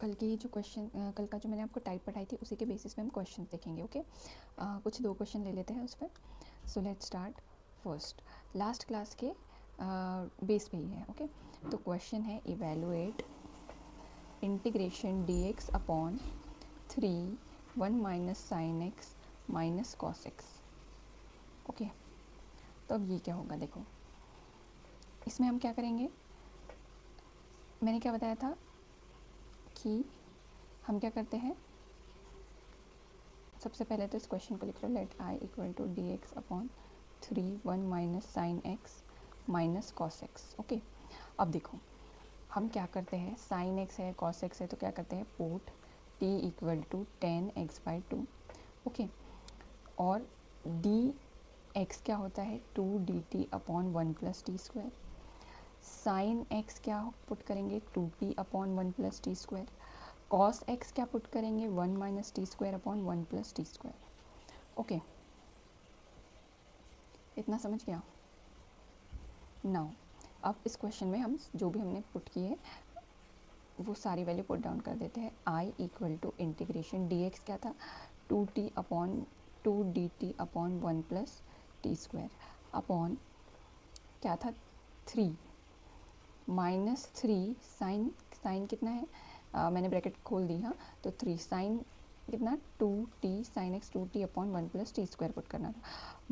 कल की जो क्वेश्चन कल का जो मैंने आपको टाइप पढ़ाई थी उसी के बेसिस पे हम क्वेश्चन देखेंगे। ओके, कुछ 2 क्वेश्चन ले लेते हैं उस पर। So let's start first. Last class के बेस पे ही है। ओके, तो क्वेश्चन है evaluate integration D X upon 3 1 sine X minus cos X. Okay, तो अब ये क्या होगा, देखो इसमें हम क्या करेंगे। मैंने क्या बताया था कि हम क्या करते हैं, सबसे पहले तो इस क्वेश्चन को लिख लो, let I equal to D X upon 1 sine X minus cos X. Okay, अब देखो हम क्या करते हैं, साइन एक्स है कॉस एक्स है तो क्या करते हैं, put T equal to 10x/2। Okay, और डी एक्स क्या होता है 2 dt upon 1+t²। Sine X क्या पुट करेंगे 2t upon 1+t²। Cos X क्या पुट करेंगे 1 - t² अपॉन 1+t²। ओके, इतना समझ गया। नाउ अब इस क्वेश्चन में हम जो भी हमने पुट किए वो सारी वैल्यू पुट डाउन कर देते हैं। I equal to integration D X क्या था 2t upon 2dt upon 1+t² upon क्या था 3 -3 साइन कितना है, मैंने ब्रैकेट खोल दी। हाँ, तो 3 साइन कितना 2t sine x 2t upon 1+t² put करना था,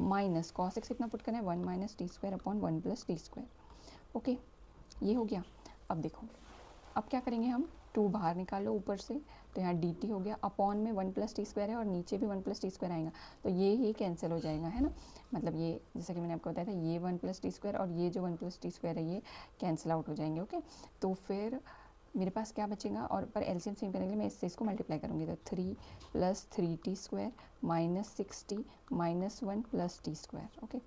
माइनस कॉस एक्स कितना पुट करना है 1 - t² अपॉन 1+t²। ओके, ये हो गया। अब देखो अब क्या करेंगे हम, 2 बाहर निकालो ऊपर से तो यहाँ dt हो गया, अपॉन में 1+t² है और नीचे भी 1+t² आएगा तो ये कैंसिल हो जाएगा, है ना। मतलब ये जैसा कि मैंने आपको बताया था ये 1+t² और ये जो 1+t² है ये कैंसिल आउट हो जाएंगे। ओके, तो फिर मेरे पास क्या बचेगा, और पर एलसीएम सेम करने के लिए मैं इससे इसको मल्टीप्लाई करूँगी तो 3 + 3t² - 6t - 1+t²। Okay,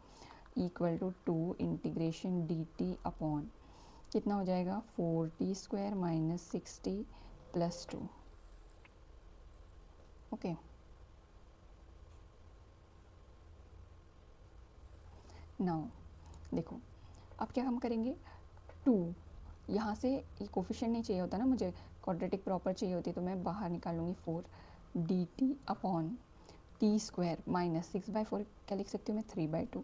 equal to 2 integration dt upon कितना हो जाएगा 4t² - 6t + 2। ओके, नाउ देखो अब क्या हम करेंगे, 2 यहाँ से ये कोफिशिएंट नहीं चाहिए होता ना मुझे, क्वाड्रेटिक प्रॉपर चाहिए होती तो मैं बाहर निकालूंगी 4 dt अपॉन t² - 6/4 क्या लिख सकती हूँ मैं 3/2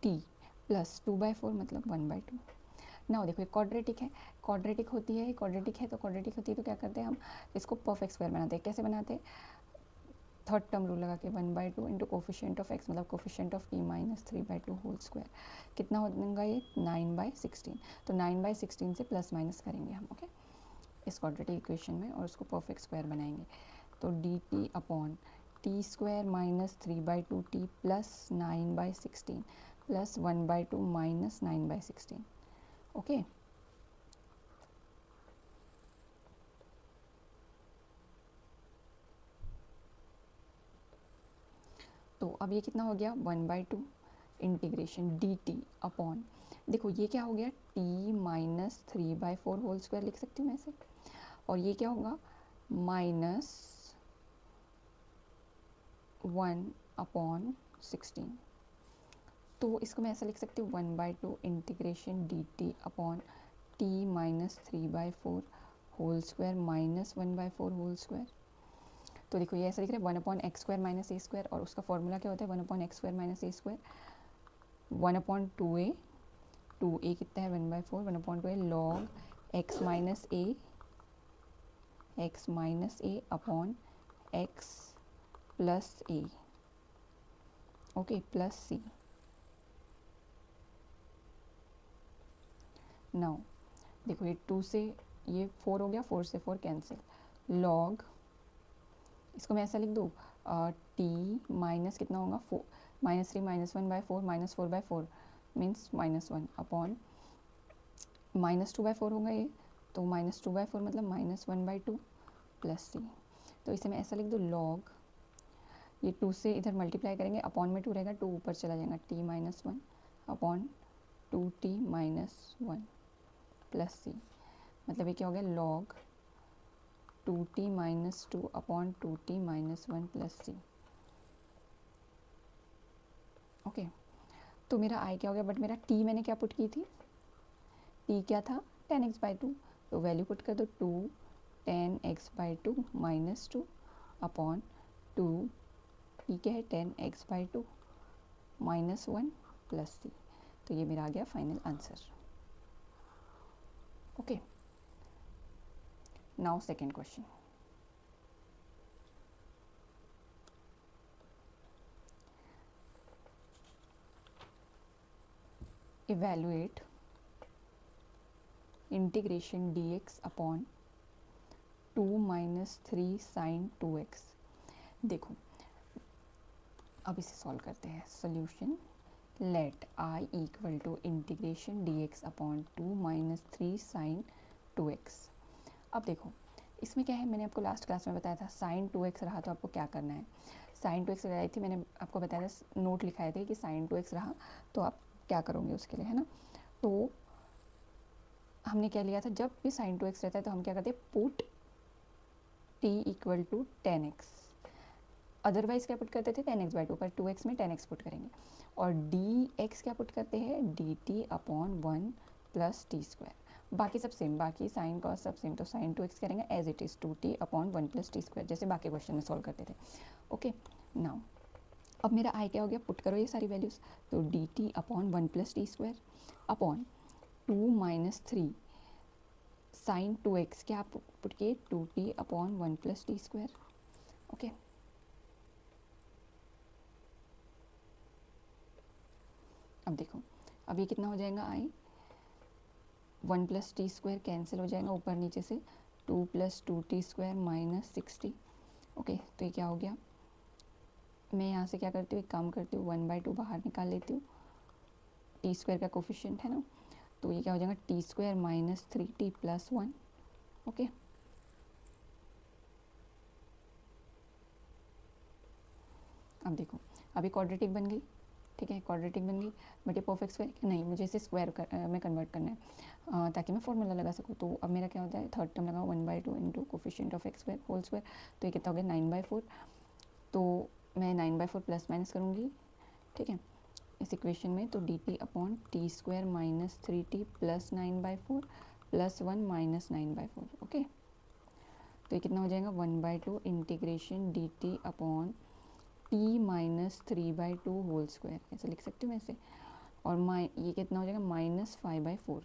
t प्लस 2/4 मतलब 1/2। ना देखो ये क्वाड्रेटिक है, क्वाड्रेटिक होती है, क्वाड्रेटिक है तो क्या करते हैं हम इसको परफेक्ट स्क्वायर बनाते हैं। कैसे बनाते हैं, थर्ड टर्म रूल लगा के 1/2 इंटू कोफिशिएंट ऑफ एक्स मतलब coefficient of t - 3/2 whole square. कितना होगा ये 9/16। तो 9/16 से प्लस माइनस करेंगे हम। ओके, इस क्वाड्रेटिक इक्वेशन में और उसको परफेक्ट स्क्वायर बनाएंगे तो dt upon t² - 3/2t plus 9/16 plus 1/2 minus 9/16। Okay, तो अब ये कितना हो गया 1/2 इंटीग्रेशन dt अपॉन, देखो ये क्या हो गया t - 3/4 होल स्क्वायर लिख सकती हूँ मैं इसे, और ये क्या होगा -1/16। तो इसको मैं ऐसा लिख सकती हूँ 1/2 integration dt upon t - 3/4 whole square minus 1/4 whole square. तो देखो ये ऐसा लिख रहा है 1/x² - a² और उसका फॉर्मूला क्या होता है 1/x² - a², 1/2a, 2a कितना है 1/4, 1/2a log x - a upon x plus a। Okay, plus c। Now देखो ये 2 से ये 4 हो गया, 4 से 4 कैंसिल, लॉग इसको मैं ऐसा लिख दूँ t माइनस कितना होगा -3 - 1/4 - 4/4 मीन्स -1 अपॉन -2/4 होगा ये, तो -2/4 मतलब -1/2 प्लस c। तो इसे मैं ऐसा लिख दूँ लॉग, ये 2 से इधर मल्टीप्लाई करेंगे अपॉन में 2 रहेगा, 2 ऊपर चला जाएगा t - 1 upon 2t - 1 plus c। मतलब ये क्या हो गया log 2t - 2 upon 2t - 1 plus c। Okay, तो मेरा आई क्या हो गया, बट मेरा t मैंने क्या पुट की थी, t क्या था 10x/2, तो वैल्यू पुट कर दो 2 10x/2 -2 अपॉन 2 ये क्या है 10x/2 -1 प्लस सी। तो ये मेरा आ गया final answer. Okay, now second question. Evaluate integration dx upon 2 - 3 sin 2x। देखो अब इसे सॉल्व करते हैं। Solution let I equal to integration dx upon 2 - 3 sin 2x। अब देखो इसमें क्या है, मैंने आपको लास्ट क्लास में बताया था sin 2x रहा तो आपको क्या करना है। sin 2x लगाई थी, मैंने आपको बताया था, नोट लिखाए थे कि sin 2x रहा तो आप क्या करोगे उसके लिए, है ना। तो हमने क्या लिया था, जब भी sin 2x रहता है तो हम क्या करते हैं, put t equal to 10x। Otherwise क्या पुट करते थे 10x/2, पर 2x में 10x पुट करेंगे। और dx क्या पुट करते हैं, dt upon 1 plus t square. बाकी सब सेम, बाकी साइन कॉस सब सेम, तो sin 2x करेंगे as it is 2t upon 1 plus t square, जैसे बाकी क्वेश्चन में सॉल्व करते थे। ओके, नाउ अब मेरा आई क्या हो गया, पुट करो ये सारी वैल्यूज़। तो dt upon 1 plus t square upon 2 - 3 sin 2x क्या आप पुट किए 2t upon 1 plus t square. Okay, अब देखो अब ये कितना हो जाएगा, आई 1 प्लस टी स्क्वायर कैंसिल हो जाएगा ऊपर नीचे से, 2 + 2t स्क्वायर -60। ओके, तो ये क्या हो गया, मैं यहाँ से क्या करती हूँ, एक काम करती हूँ 1/2 बाहर निकाल लेती हूँ, टी स्क्वायर का कोफिशिएंट है ना। तो ये क्या हो जाएगा टी स्क्वायर -3t + 1। ओके, अब देखो अभी क्वाड्रेटिक बन गई, ठीक है, क्वाड्रेटिक बन गई, बट ये परफेक्ट स्क्वायर नहीं, मुझे इसे स्क्वायर में कन्वर्ट करना है ताकि मैं फॉर्मूला लगा सकूँ। तो अब मेरा क्या होता है, थर्ड टर्म लगाओ 1/2 into coefficient of x² whole square, तो ये कितना हो गया 9/4। तो मैं 9/4 प्लस माइनस करूँगी, ठीक है, इस इक्वेशन में। तो dt upon t square -3t + 9/4 + 1 - 9/4। Okay, तो ये कितना हो जाएगा 1/2 integration dt upon t -3/2 whole square, ऐसे लिख सकती हूँ मैं इसे। और ये कितना हो जाएगा -5/4।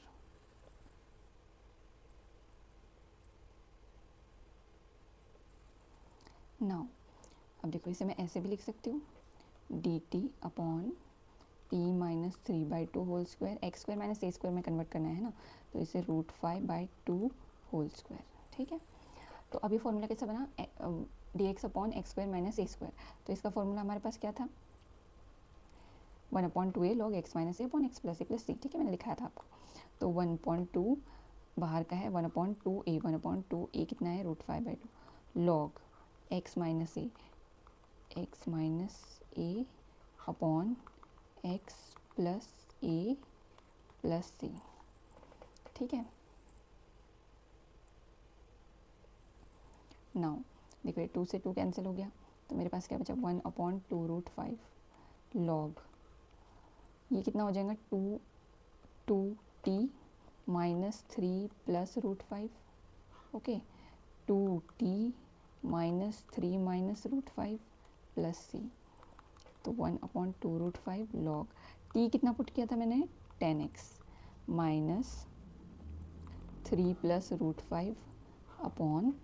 नाउ अब देखो इसे मैं ऐसे भी लिख सकती हूँ, dt upon t -3/2 whole square, x² - a² में कन्वर्ट करना है ना, तो इसे √5/2 होल स्क्वायर, ठीक है। तो अभी फॉर्मूला कैसा बना, dx अपॉन x² - a²। तो इसका फॉर्मूला हमारे पास क्या था, 1/2a log x - a upon x + a + c, ठीक है, मैंने लिखाया था आपको। तो 1/2 बाहर का है 1/2a, 1/2a कितना है √5/2 log x - a upon x + a + c, ठीक है। नाउ देखो ये 2 से 2 कैंसिल हो गया, तो मेरे पास क्या बचा 1/2 √5 log, ये कितना हो जाएगा 2t -3 + √5। ओके, 2t -3 - √5 + c, तो 1/2 √5 log t कितना पुट किया था मैंने 10x -3 + √5 upon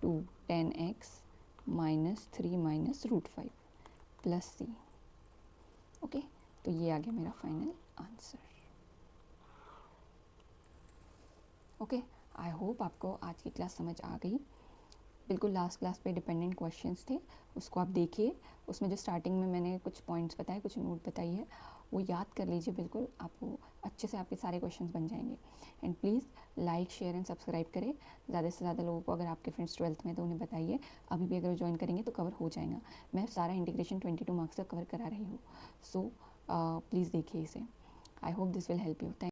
2 10x -3 - √5 + c। Okay, तो ये आ गया मेरा final answer. Okay, I hope आपको आज की क्लास समझ आ गई। बिल्कुल लास्ट क्लास पे डिपेंडेंट क्वेश्चंस थे, उसको आप देखिए, उसमें जो स्टार्टिंग में मैंने कुछ पॉइंट्स बताए, कुछ नोट बताई है, वो याद कर लीजिए, बिल्कुल आपको अच्छे से आपके सारे क्वेश्चंस बन जाएंगे। And please like share and subscribe करें, ज़्यादा से ज़्यादा लोगों को, अगर आपके फ्रेंड्स 12th में तो उन्हें बताइए, अभी भी अगर ज्वाइन करेंगे तो कवर हो जाएगा। मैं सारा इंटीग्रेशन 22 मार्क्स का कवर करा रही हूँ, सो प्लीज़ देखिए इसे। I hope this will help you. Thank